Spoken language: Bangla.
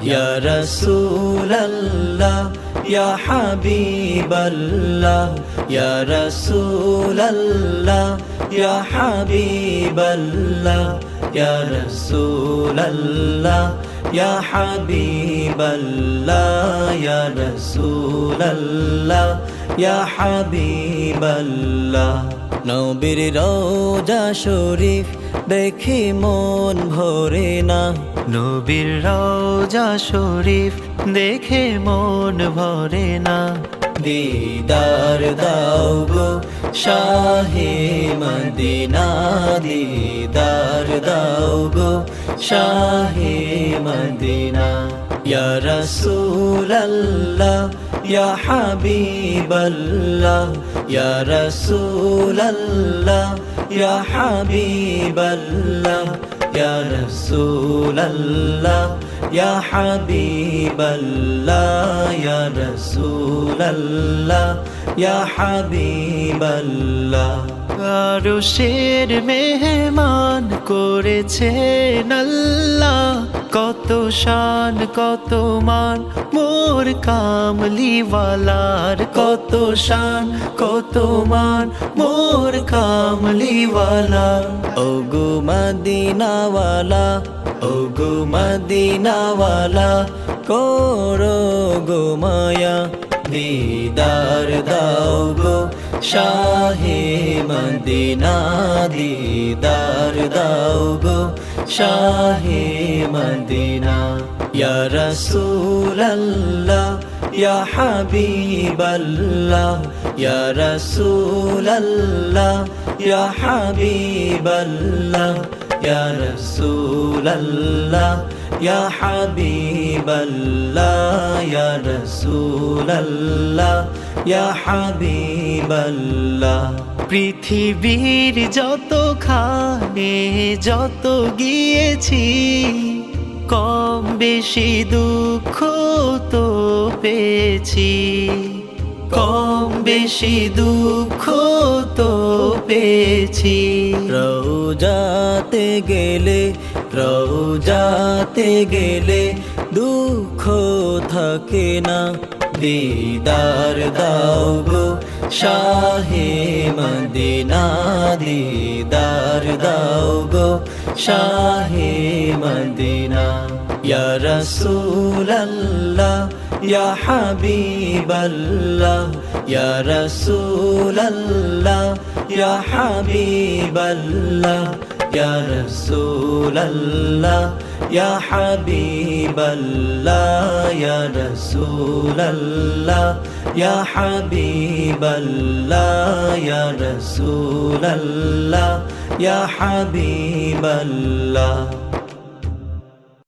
ইয়া রাসূলাল্লাহ ইয়া হাবিবাল্লাহ ইয়া রাসূলাল্লাহ ইয়া হাবিবাল্লাহ ইয়া রাসূলাল্লাহ ইয়া হাবিবাল্লাহ ইয়া রাসূলাল্লাহ ইয়া হাবিবাল্লাহ নবীর রওজা শরীফ দেখে মন ভরে না নবীর রওজা শরীফ দেখে মন ভরে না দিদার দাও গো শাহে মদিনা দিদার দাও গো শাহে মদিনা ইয়া রাসূলাল্লাহ ইয়া হাবিবাল্লাহ ইয়া রাসূলাল্লাহ ইয়া হাবিবাল্লাহ ইয়া রাসূলাল্লাহ ইয়া হাবিবাল্লাহ ইয়া রাসূলাল্লাহ ইয়া হাবিবাল্লাহ আরশের মেহমান করেছেন আল্লাহ কত শান কত মান মোর কামলিওয়ালার কত শান কত মান মোর কামলিওয়ালা ওগো মদিনাওয়ালা ওগো মদিনাওয়ালা করো গো মায়া দিদার দাও গো শাহে মদিনা দিদার দাও গো শাহে মদিনা ইয়া রাসূলাল্লাহ ইয়া হাবিবাল্লাহ ইয়া রাসূলাল্লাহ ইয়া হাবিবাল্লাহ ইয়া রাসূলাল্লাহ ইয়া হাবিবাল্লাহ ইয়া রাসূলাল্লাহ ইয়া হাবিবাল্লাহ পৃথিবীর যতখানে যত গিয়েছি কম বেশি দুঃখ তো পেয়েছি কম বেশি দুঃখ তো পেয়েছি রওজাতে গেলে দুঃখ থাকে না দিদার দাও গো শাহে মদিনা দিদার দাও গো শাহে মদিনা ইয়া রাসূলাল্লাহ ইয়া হাবিবাল্লাহ ইয়া রাসূলাল্লাহ ইয়া হাবিবাল্লাহ ইয়া রাসূলাল্লাহ ইয়া হাবিবাল্লাহ ইয়া রাসূলাল্লাহ ইয়া হাবিবাল্লাহ ইয়া রাসূলাল্লাহ ইয়া হাবিবাল্লাহ